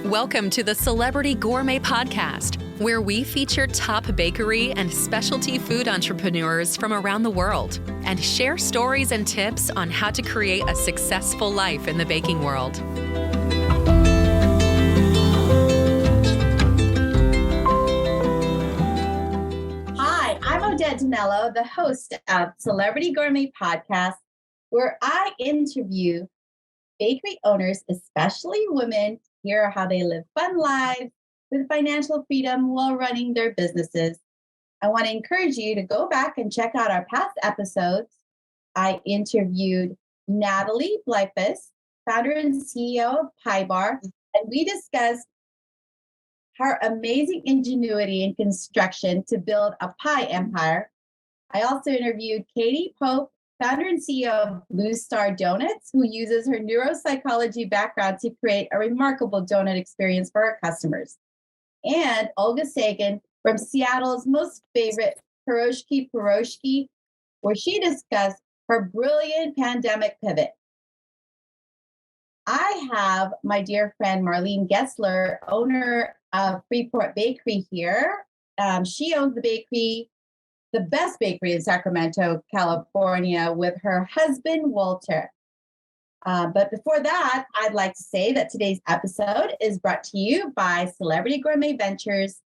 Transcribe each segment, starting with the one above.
Welcome to the Celebrity Gourmet Podcast, where we feature top bakery and specialty food entrepreneurs from around the world and share stories and tips on how to create a successful life in the baking world. Hi, I'm Odette D'Aniello, the host of Celebrity Gourmet Podcast, where I interview bakery owners, especially women, to hear how they live fun lives with financial freedom while running their businesses. I want to encourage you to go back and check out our past episodes. I interviewed Natalie Blyfus, founder and CEO of Pie Bar, and we discussed her amazing ingenuity in construction to build a pie empire. I also interviewed Katie Pope, founder and CEO of Blue Star Donuts, who uses her neuropsychology background to create a remarkable donut experience for her customers. And Olga Sagan from Seattle's most favorite Piroshki, where she discussed her brilliant pandemic pivot. I have my dear friend Marlene Goetzeler, owner of Freeport Bakery here. She owns the bakery, the best bakery in Sacramento, California, with her husband, Walter. But before that, I'd like to say that today's episode is brought to you by Celebrity Gourmet Ventures.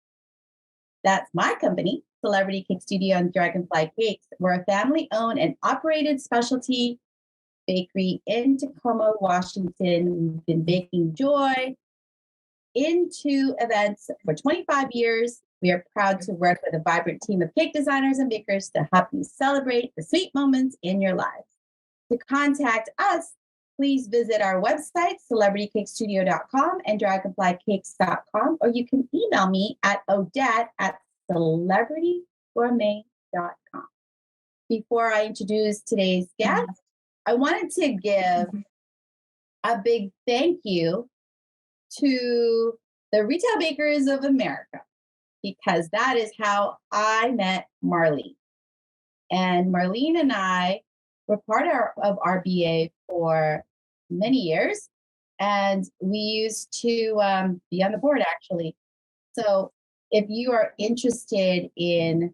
That's my company, Celebrity Cake Studio and Dragonfly Cakes. We're a family-owned and operated specialty bakery in Tacoma, Washington. We've been baking joy into events for 25 years. We are proud to work with a vibrant team of cake designers and bakers to help you celebrate the sweet moments in your lives. To contact us, please visit our website, celebritycakestudio.com and dragonflycakes.com, or you can email me at odette@celebritygourmet.com. Before I introduce today's guest, I wanted to give a big thank you to the Retail Bakers of America, because that is how I met Marlene. And Marlene and I were part of RBA for many years, and we used to be on the board, actually. So if you are interested in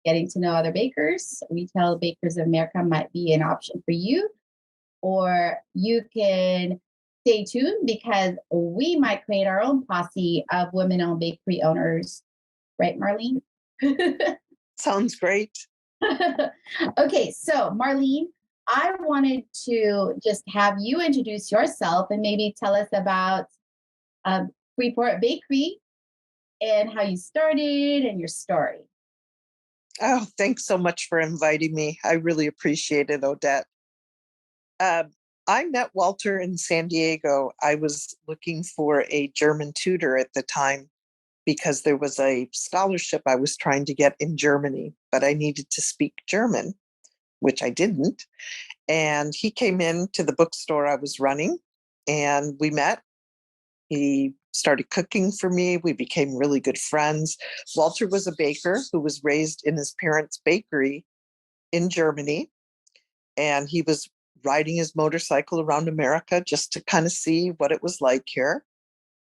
getting to know other bakers, Retail Bakers of America might be an option for you, or you can stay tuned because we might create our own posse of women-owned bakery owners. Right, Marlene? Sounds great. Okay, so Marlene, I wanted to just have you introduce yourself and maybe tell us about Freeport Bakery and how you started and your story. Oh, thanks so much for inviting me. I really appreciate it, Odette. I met Walter in San Diego. I was looking for a German tutor at the time because there was a scholarship I was trying to get in Germany, but I needed to speak German, which I didn't. And he came in to the bookstore I was running, and we met. He started cooking for me. We became really good friends. Walter was a baker who was raised in his parents' bakery in Germany, and he was riding his motorcycle around America just to kind of see what it was like here.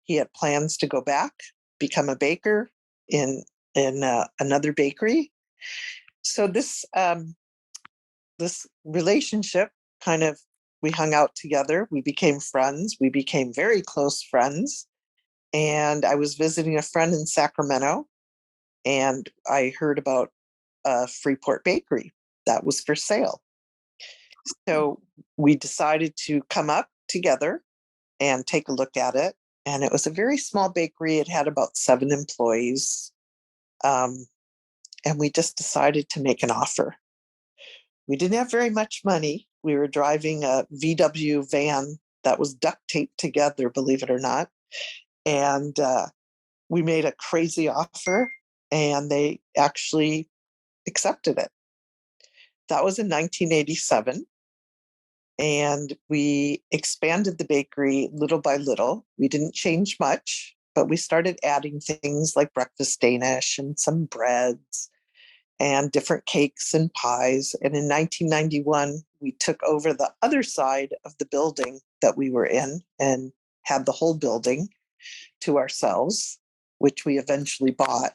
He had plans to go back, become a baker in another bakery. So this relationship kind of, we hung out together. We became friends. We became very close friends. And I was visiting a friend in Sacramento, and I heard about Freeport Bakery that was for sale. So we decided to come up together and take a look at it. And it was a very small bakery. It had about 7 employees. And we just decided to make an offer. We didn't have very much money. We were driving a VW van that was duct taped together, believe it or not. And we made a crazy offer, and they actually accepted it. That was in 1987. And we expanded the bakery little by little. We didn't change much, but we started adding things like breakfast Danish and some breads and different cakes and pies. And in 1991, we took over the other side of the building that we were in and had the whole building. to ourselves, which we eventually bought.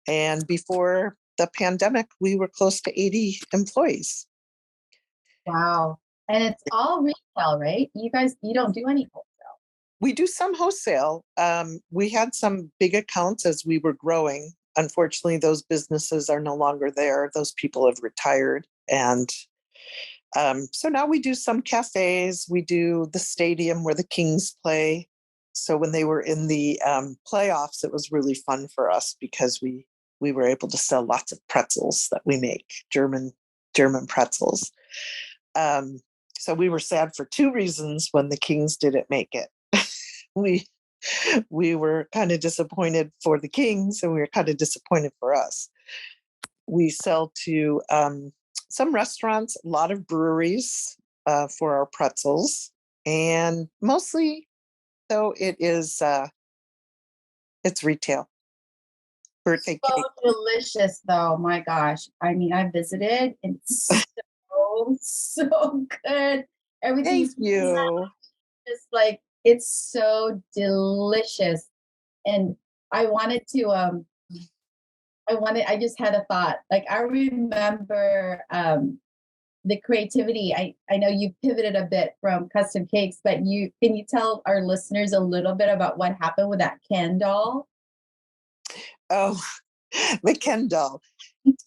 And before the pandemic, we were close to 80 employees. Wow. And it's all retail, right? You don't do any wholesale. We do some wholesale. We had some big accounts as we were growing. Unfortunately, those businesses are no longer there. Those people have retired. And so now we do some cafes. We do the stadium where the Kings play. So when they were in the playoffs, it was really fun for us because we were able to sell lots of pretzels that we make, German pretzels. So we were sad for two reasons when the Kings didn't make it. We were kind of disappointed for the Kings, and we were kind of disappointed for us. We sell to some restaurants, a lot of breweries for our pretzels, and mostly, though, it's retail. Birthday So cake. delicious, though. My gosh. I mean, I visited, and it's so good. Everything's Thank you. just like it's so delicious. And I wanted to I just had a thought. Like I remember the creativity. I know you pivoted a bit from custom cakes, but can you tell our listeners a little bit about what happened with that Ken doll? Oh, the Ken doll.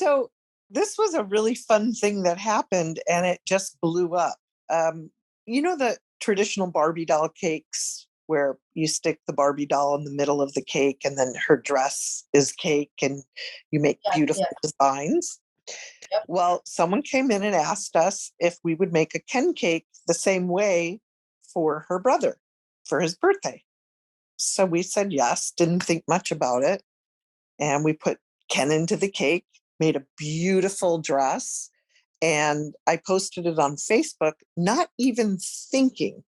So this was a really fun thing that happened, and it just blew up. The traditional Barbie doll cakes where you stick the Barbie doll in the middle of the cake and then her dress is cake and you make Yes, beautiful yes. designs. Yep. Well, someone came in and asked us if we would make a Ken cake the same way for her brother for his birthday. So we said yes, didn't think much about it. And we put Ken into the cake, made a beautiful dress, and I posted it on Facebook, not even thinking.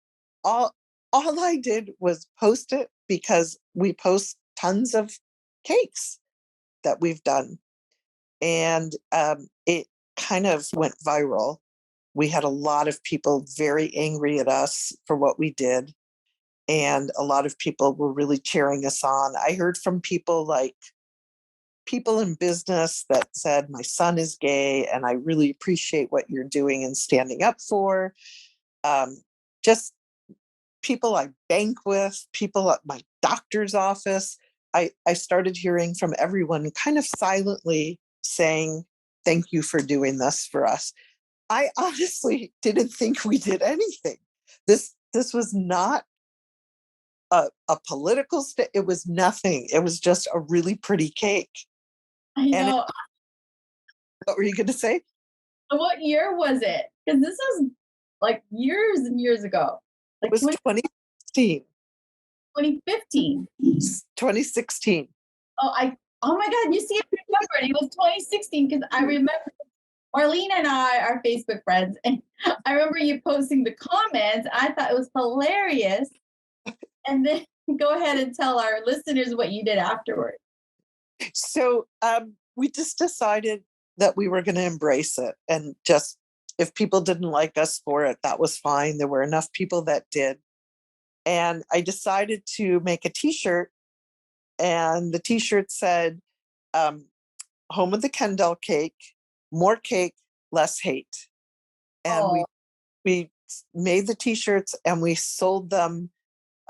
All I did was post it because we post tons of cakes that we've done. And it kind of went viral. We had a lot of people very angry at us for what we did. And a lot of people were really cheering us on. I heard from people in business that said, my son is gay, and I really appreciate what you're doing and standing up for. Just people I bank with, people at my doctor's office. I started hearing from everyone kind of silently saying, thank you for doing this for us. I honestly didn't think we did anything. This was not a political it was nothing. It was just a really pretty cake. I And know. what were you going to say? What year was it? Because this was like years and years ago. It Like was 2016. 2015. 2016. Oh my God, you see, I remember it was 2016 because I remember Marlene and I are Facebook friends, and I remember you posting the comments. I thought it was hilarious. And then go ahead and tell our listeners what you did afterward. So we just decided that we were going to embrace it, and just if people didn't like us for it, that was fine. There were enough people that did. And I decided to make a t-shirt, and the t-shirt said, home of the Kendall cake, more cake, less hate. And Oh, we made the t-shirts and we sold them,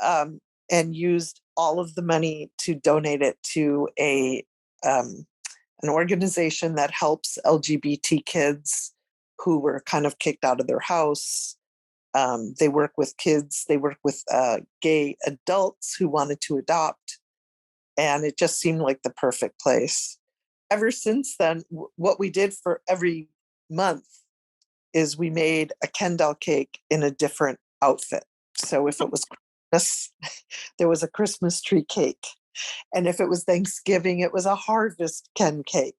and used all of the money to donate it to an organization that helps LGBT kids who were kind of kicked out of their house. They work with kids, they work with gay adults who wanted to adopt, and it just seemed like the perfect place. Ever since then, what we did for every month is we made a Ken doll cake in a different outfit. So if it was Christmas, there was a Christmas tree cake. And if it was Thanksgiving, it was a harvest Ken cake.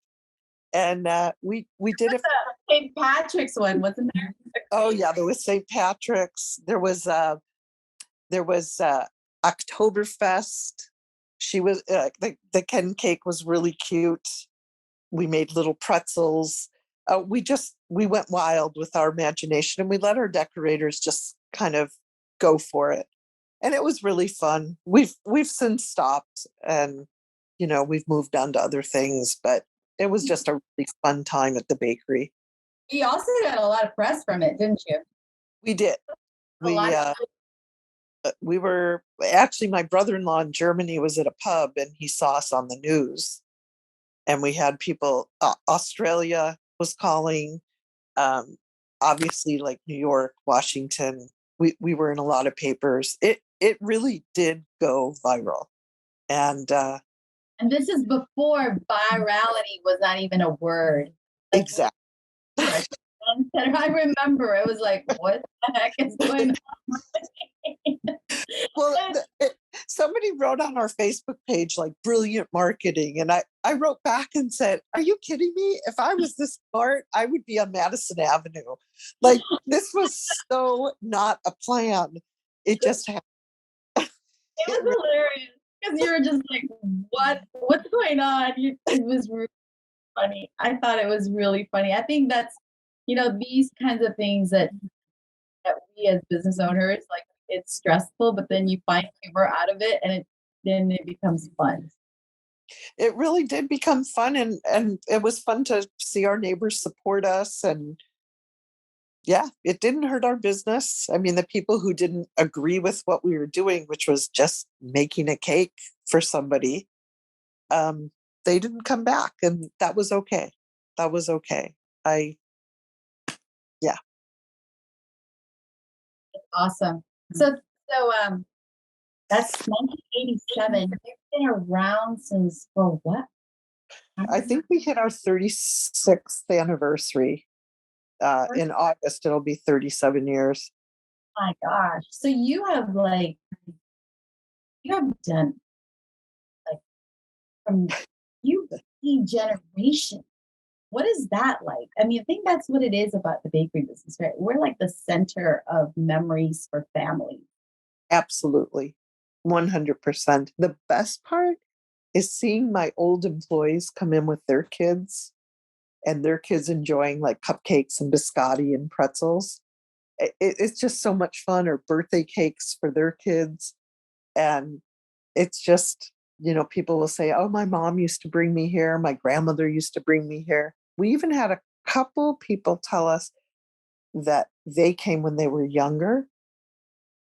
And we did it. St. Patrick's one, wasn't there? Oh yeah, there was St. Patrick's. There was Oktoberfest. She was the Ken cake was really cute. We made little pretzels. We went wild with our imagination, and we let our decorators just kind of go for it. And it was really fun. We've since stopped, and we've moved on to other things, but it was just a really fun time at the bakery. You also got a lot of press from it, didn't you? We did. A lot We of we were actually, my brother-in-law in Germany was at a pub and he saw us on the news, and we had people, Australia was calling, um, obviously like New York, Washington. We were in a lot of papers. It really did go viral. And and this is before virality was not even a word. Like exactly. I remember it was like, what the heck is going on? Well, somebody wrote on our Facebook page like brilliant marketing, and I wrote back and said, "Are you kidding me? If I was this smart, I would be on Madison Avenue." Like, this was so not a plan. It just happened. It was hilarious because you were just like, what's going on? It was really funny. I thought it was really funny. I think that's, these kinds of things that we as business owners, like, it's stressful, but then you find humor out of it, and then it becomes fun. It really did become fun, and it was fun to see our neighbors support us. And yeah, it didn't hurt our business. I mean, the people who didn't agree with what we were doing, which was just making a cake for somebody, um, they didn't come back, and that was okay. That was okay. I Yeah. Awesome. So that's 1987. You've been around since for what? I think we hit our 36th anniversary. In August, it'll be 37 years. My gosh. So you have done like from you generation. What is that like? I mean, I think that's what it is about the bakery business, right? We're like the center of memories for families. Absolutely. 100%. The best part is seeing my old employees come in with their kids, and their kids enjoying like cupcakes and biscotti and pretzels. It's just so much fun, or birthday cakes for their kids. And it's just, people will say, "Oh, my mom used to bring me here. My grandmother used to bring me here." We even had a couple people tell us that they came when they were younger,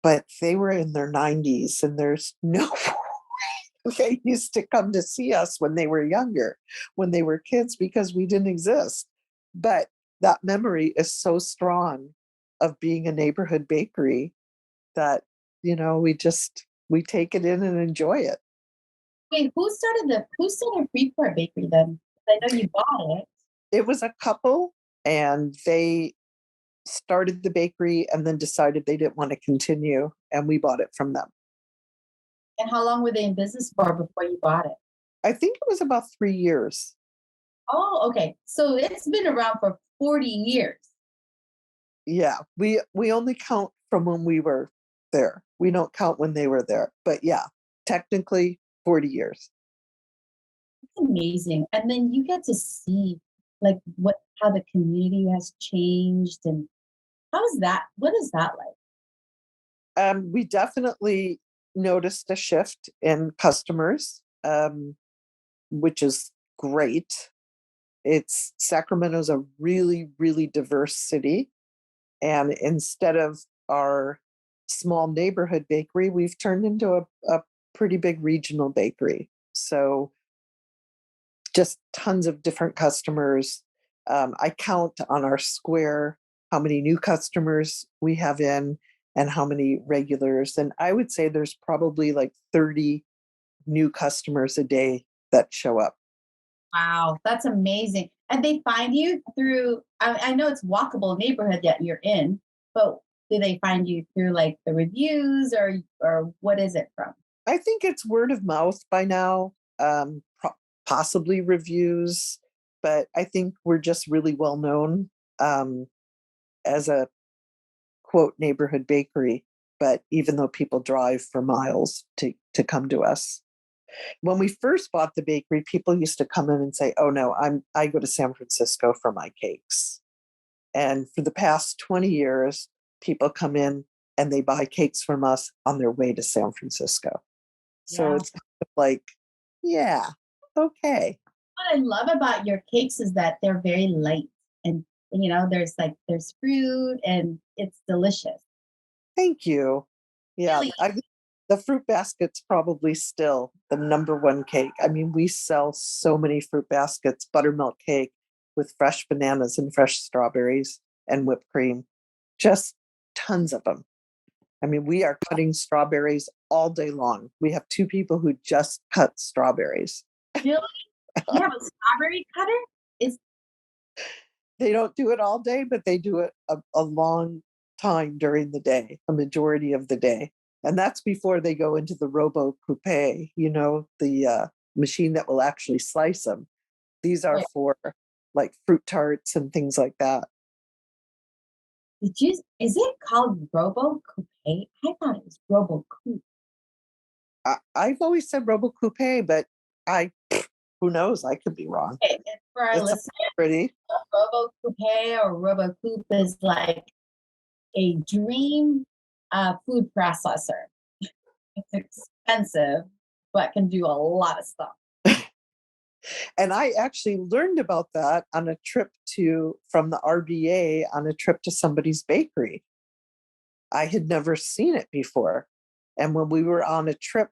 but they were in their 90s, and there's no way they used to come to see us when they were younger, when they were kids, because we didn't exist. But that memory is so strong of being a neighborhood bakery that, we take it in and enjoy it. Wait, who started Freeport Bakery then? 'Cause I know you bought it. It was a couple, and they started the bakery and then decided they didn't want to continue, and we bought it from them. And how long were they in business for before you bought it? I think it was about 3 years. Oh, okay. So it's been around for 40 years. Yeah, we only count from when we were there. We don't count when they were there. But yeah, technically 40 years. It's amazing. And then you get to see like how the community has changed, and what is that like? We definitely noticed a shift in customers, which is great. Sacramento's a really, really diverse city. And instead of our small neighborhood bakery, we've turned into a pretty big regional bakery. So just tons of different customers. I count on our square how many new customers we have in and how many regulars. And I would say there's probably like 30 new customers a day that show up. Wow, that's amazing. And they find you through, I know it's walkable neighborhood that you're in, but do they find you through like the reviews, or what is it from? I think it's word of mouth by now, possibly reviews, but I think we're just really well known, as a quote neighborhood bakery. But even though people drive for miles to come to us, when we first bought the bakery, people used to come in and say, "Oh no, I go to San Francisco for my cakes." And for the past 20 years, people come in and they buy cakes from us on their way to San Francisco. So Yeah. it's kind of like, yeah, okay. What I love about your cakes is that they're very light, and there's fruit and it's delicious. Thank you. Yeah, Really, the fruit basket's probably still the number one cake. I mean, we sell so many fruit baskets, buttermilk cake with fresh bananas and fresh strawberries and whipped cream, just tons of them. I mean, we are cutting strawberries all day long. We have two people who just cut strawberries. really, you have a strawberry cutter? Is They don't do it all day, but they do it a long time during the day, a majority of the day. And that's before they go into the Robo Coupe, the machine that will actually slice them. These are for like fruit tarts and things like that. is it called Robo Coupe? I thought it was Robo Coupe. I've always said Robo Coupe, but who knows? I could be wrong. Okay, and for our It's listeners, pretty. Robo Coupe or Robo Coupe is like a dream food processor. It's expensive, but can do a lot of stuff. And I actually learned about that on a trip from the RBA on a trip to somebody's bakery. I had never seen it before. And when we were on a trip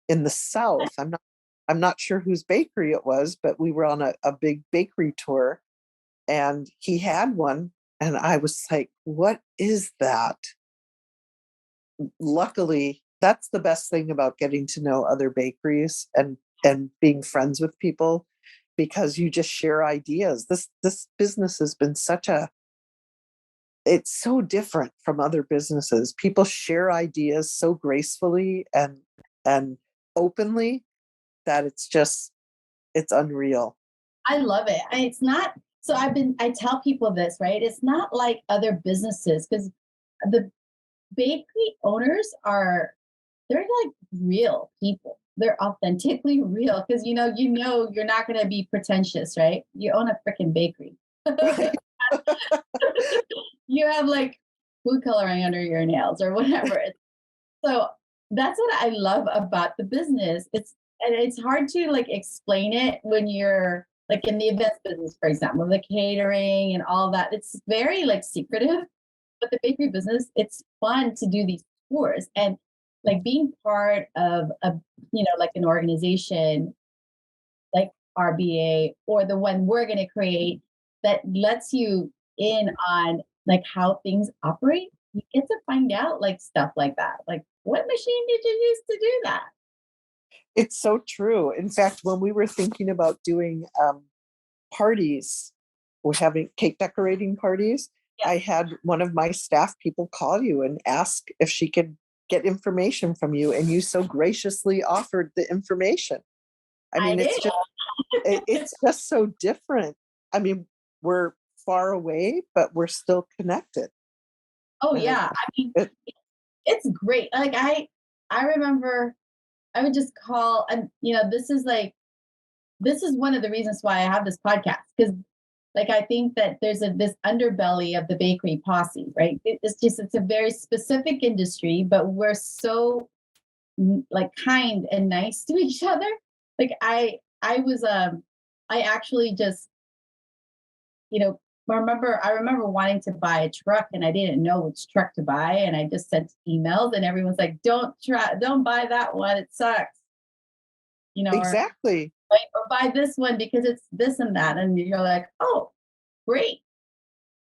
in the South, I'm not sure whose bakery it was, but we were on a big bakery tour and he had one. And I was like, what is that? Luckily, that's the best thing about getting to know other bakeries and being friends with people, because you just share ideas. This business has been it's so different from other businesses. People share ideas so gracefully and openly that it's unreal. I love it. It's not so I tell people this, right? It's not like other businesses because the bakery owners they're like real people. They're authentically real because you're not going to be pretentious, right? You own a freaking bakery. You have like food coloring under your nails or whatever. So that's what I love about the business. It's hard to like explain it when you're like in the events business, for example, the catering and all that. It's very like secretive. But the bakery business, it's fun to do these tours and like being part of like an organization like RBA or the one we're going to create that lets you in on like how things operate. You get to find out like stuff like that. Like, what machine did you use to do that? It's so true. In fact, when we were thinking about doing parties, we're having cake decorating parties, I had one of my staff people call you and ask if she could get information from you, and you so graciously offered the information. I mean, it's just so different. I mean, we're far away, but we're still connected. Oh yeah, I mean, it's great. Like I remember I would just call, and this is one of the reasons why I have this podcast, because like I think that there's this underbelly of the bakery posse, right? It's a very specific industry, but we're so like kind and nice to each other. Like I actually just I remember wanting to buy a truck and I didn't know which truck to buy, and I just sent emails and everyone's like, don't buy that one, it sucks. Exactly. Or buy this one because it's this and that. And you're like, oh, great.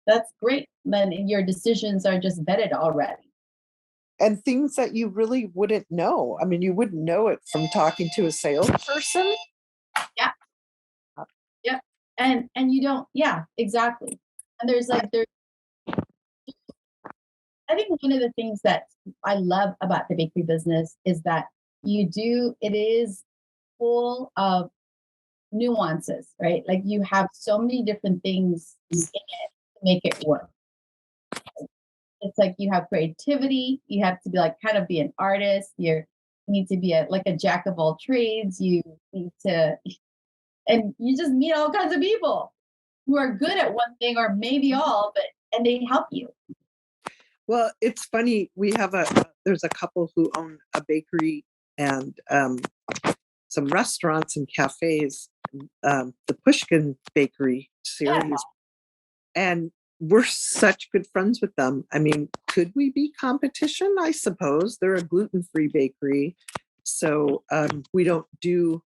That's great. Then your decisions are just vetted already. And things that you really wouldn't know. I mean, you wouldn't know it from talking to a salesperson. Yeah. Yeah. And you don't, yeah, exactly. And I think one of the things that I love about the bakery business is that it is full of nuances, right? Like you have so many different things in it to make it work. It's like you have creativity, you have to be like kind of be an artist, you need to be like a jack of all trades, you need to, and you just meet all kinds of people who are good at one thing or maybe all, and they help you. Well, it's funny. We have there's a couple who own a bakery and some restaurants and cafes, the Pushkin Bakery Yeah. series. And we're such good friends with them. I mean, could we be competition? I suppose they're a gluten-free bakery. So we don't do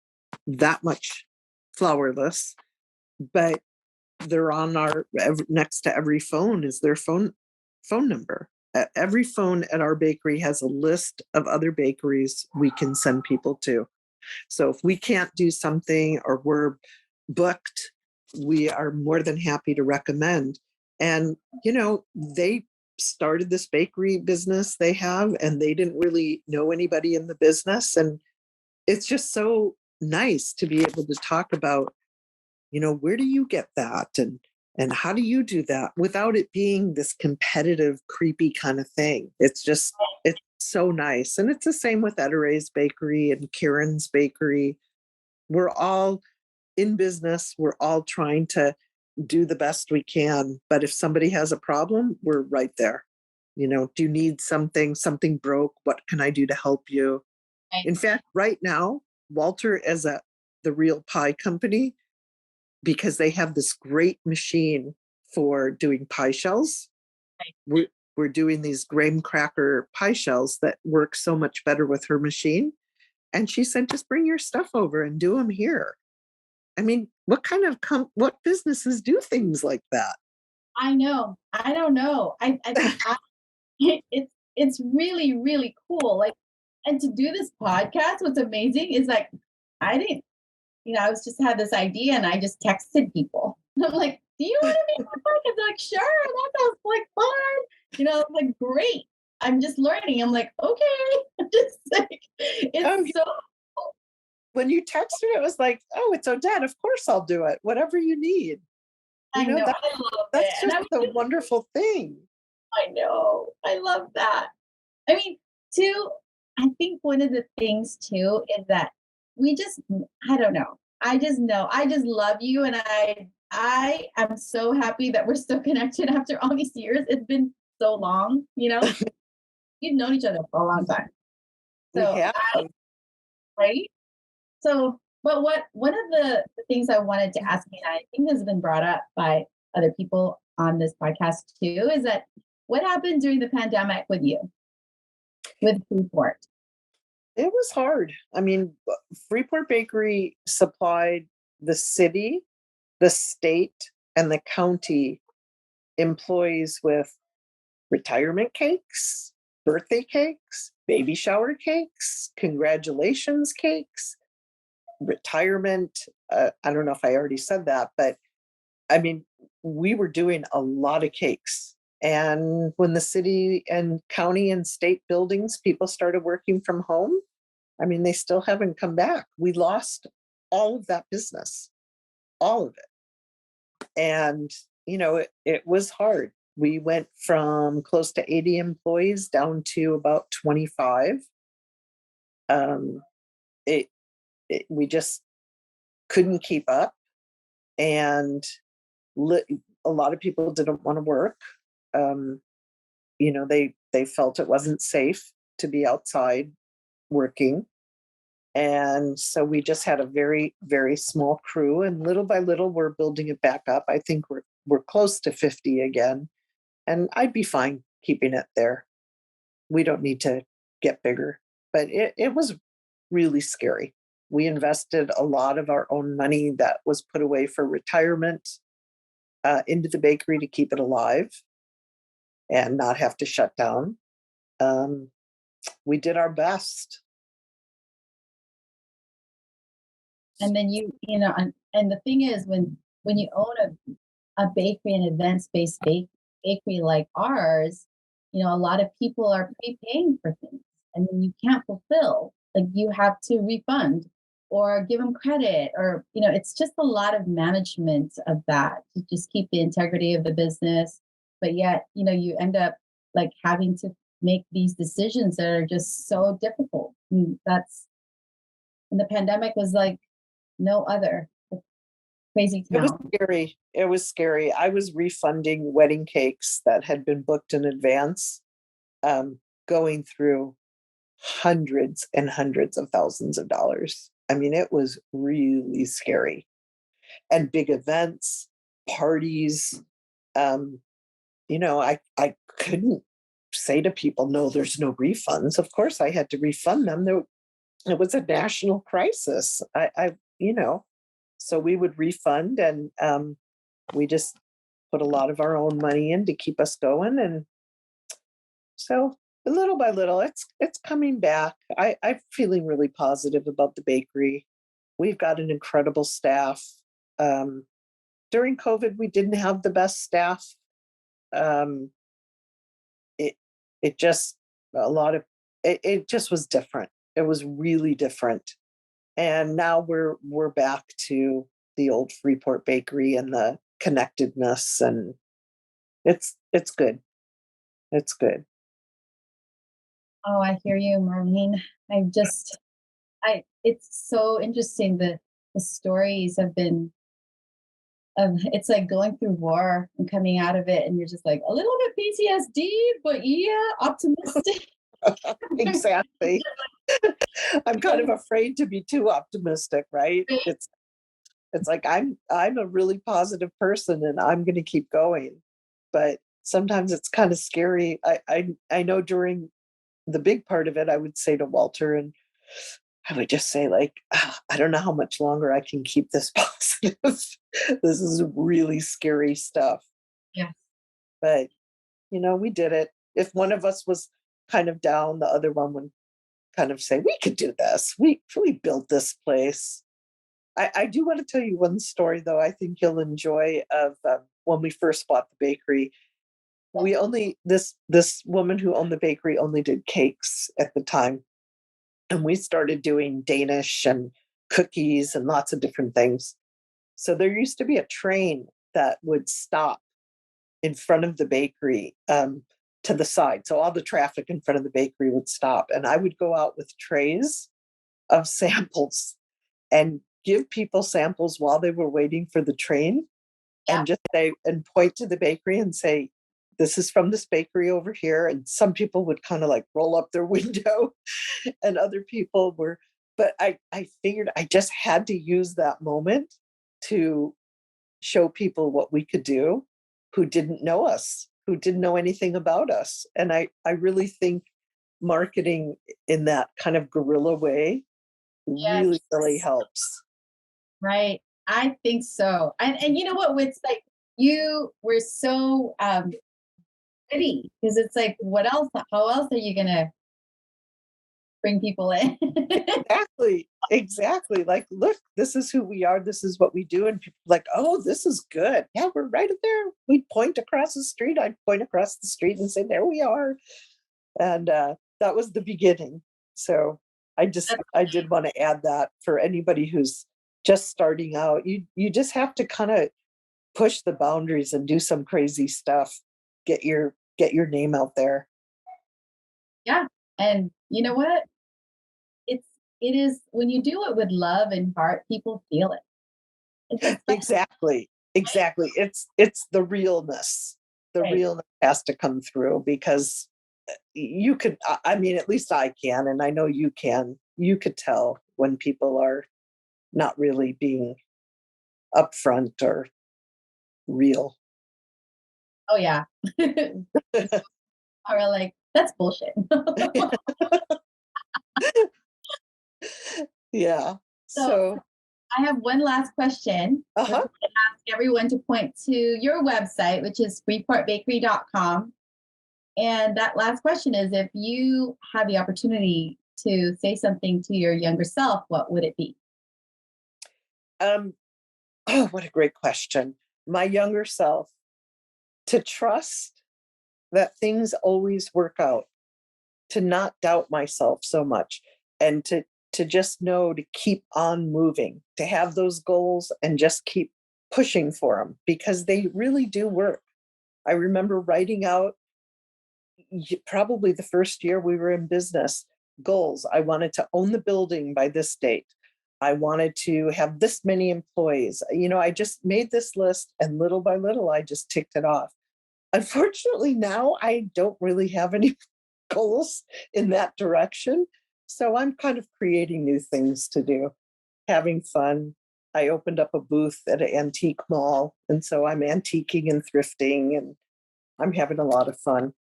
that much flourless, but they're on our next to every phone is their phone number. Every phone at our bakery has a list of other bakeries we can send people to. So if we can't do something or we're booked, we are more than happy to recommend. And, they started this bakery business they have, and they didn't really know anybody in the business. And it's just so nice to be able to talk about, where do you get that? And how do you do that without it being this competitive, creepy kind of thing? It's so nice. And it's the same with Edare's Bakery and Kieran's Bakery. We're all in business. We're all trying to do the best we can. But if somebody has a problem, we're right there. Do you need something broke? What can I do to help you? Right. In fact, right now, Walter is the Real Pie Company, because they have this great machine for doing pie shells. Right. We're doing these graham cracker pie shells that work so much better with her machine. And she said, just bring your stuff over and do them here. I mean, what businesses do things like that? I know. I don't know. It's really, really cool. Like, and to do this podcast, what's amazing is like, I didn't, I was just had this idea and I just texted people. I'm like, do you want to be on the podcast? They're like, sure, that sounds like fun. I'm like, great. I'm just learning. I'm like, okay. Just like, it's so cool. When you texted it was like, oh, it's Odette. Of course I'll do it. Whatever you need. I know. I love That's it. just a wonderful thing. I know. I love that. I mean, too, I think one of the things too is that we just, I don't know. I just know. I just love you. And I am so happy that we're still connected after all these years. It's been so long. We've known each other for a long time. We So, have. right? So, but one of the things I wanted to ask you, and I think has been brought up by other people on this podcast too, is that what happened during the pandemic with you, with Freeport? It was hard. I mean, Freeport Bakery supplied the city, the state, and the county employees with retirement cakes, birthday cakes, baby shower cakes, congratulations cakes, retirement. I don't know if I already said that, but I mean, we were doing a lot of cakes. And when the city and county and state buildings, people started working from home, I mean, they still haven't come back. We lost all of that business, all of it. And, it was hard. We went from close to 80 employees down to about 25. Um, we just couldn't keep up. And a lot of people didn't want to work. They felt it wasn't safe to be outside working. And so we just had a very, very small crew, and little by little, we're building it back up. I think we're close to 50 again, and I'd be fine keeping it there. We don't need to get bigger, but it was really scary. We invested a lot of our own money that was put away for retirement into the bakery to keep it alive and not have to shut down. We did our best. And then and the thing is, when you own a bakery, an events-based bakery like ours, a lot of people are prepaying for things, and then you can't fulfill. Like, you have to refund or give them credit, or it's just a lot of management of that to just keep the integrity of the business. But yet, you end up like having to make these decisions that are just so difficult. I mean, and the pandemic was like no other. Crazy It was town. scary. It was scary. I was refunding wedding cakes that had been booked in advance. going through hundreds and hundreds of thousands of dollars. I mean, it was really scary. And big events, parties, um, I couldn't say to people, no, there's no refunds. Of course, I had to refund them. It was a national crisis. So we would refund, and we just put a lot of our own money in to keep us going. And so little by little, it's coming back. I'm feeling really positive about the bakery. We've got an incredible staff. During COVID, we didn't have the best staff. Um, it it just a lot of it just was different. It was really different. And now we're back to the old Freeport Bakery and the connectedness, and it's good. It's good. Oh, I hear you, Marlene. It's so interesting that the stories have been, it's like going through war and coming out of it, and you're just like a little bit PTSD, but yeah, optimistic. Exactly. I'm kind of afraid to be too optimistic, right? It's like I'm a really positive person and I'm going to keep going. But sometimes it's kind of scary. I know during the big part of it, I would say to Walter, and I would just say, like, I don't know how much longer I can keep this positive. This is really scary stuff. Yeah. But, we did it. If one of us was kind of down, the other one would kind of say, we could do this. We built this place. I do want to tell you one story, though, I think you'll enjoy, of when we first bought the bakery. We only, this woman who owned the bakery only did cakes at the time. And we started doing Danish and cookies and lots of different things. So there used to be a train that would stop in front of the bakery, to the side. So all the traffic in front of the bakery would stop. And I would go out with trays of samples and give people samples while they were waiting for the train, Yeah. and just say, and point to the bakery and say, this is from this bakery over here. And some people would kind of like roll up their window, and other people were, but I figured I just had to use that moment to show people what we could do who didn't know us, who didn't know anything about us. And I really think marketing in that kind of guerrilla way Yes. really, really helps. Right. I think so. And you know what? It's like you were so ready, because it's like, what else? How else are you gonna bring people in? Exactly. Like, look, this is who we are. This is what we do. And people are like, oh, this is good. Yeah, we're right up there. We'd point across the street. I'd point across the street and say, there we are. And that was the beginning. So I did want to add that for anybody who's just starting out. You just have to kind of push the boundaries and do some crazy stuff. Get your name out there. Yeah. And you know what? It is when you do it with love and heart, people feel it. It's Exactly. It's the realness. The right. realness has to come through, because you could, I mean, at least I can, and I know you can. You could tell when people are not really being upfront or real. Oh yeah. Or like, that's bullshit. Yeah. So So, I have one last question. We're uh-huh. going to ask everyone to point to your website, which is freeportbakery.com. And that last question is, if you had the opportunity to say something to your younger self, what would it be? Um, oh, what a great question. My younger self, to trust that things always work out, to not doubt myself so much, and to just know to keep on moving, to have those goals and just keep pushing for them, because they really do work. I remember writing out, probably the first year we were in business, goals. I wanted to own the building by this date. I wanted to have this many employees. I just made this list, and little by little I just ticked it off. Unfortunately, now I don't really have any goals in that direction. So I'm kind of creating new things to do, having fun. I opened up a booth at an antique mall, and so I'm antiquing and thrifting, and I'm having a lot of fun.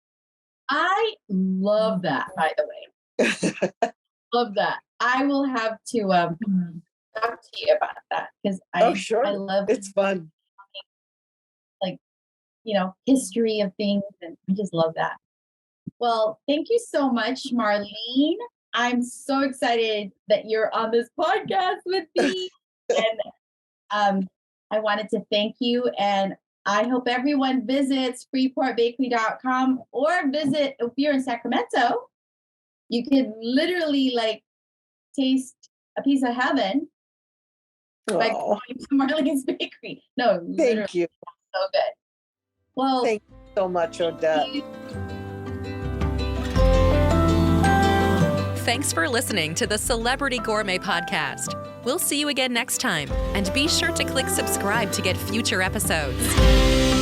I love that, by the way. Love that. I will have to talk to you about that because Oh, sure. I love It's fun. like history of things, and I just love that. Well, thank you so much, Marlene. I'm so excited that you're on this podcast with me, and I wanted to thank you, and I hope everyone visits freeportbakery.com or visit if you're in Sacramento. You can literally taste a piece of heaven by Oh, going to Marlene's Bakery. No, literally, thank you. so good. Well, Thank you so much, Odette. Thanks for listening to the Celebrity Gourmet Podcast. We'll see you again next time, and be sure to click subscribe to get future episodes.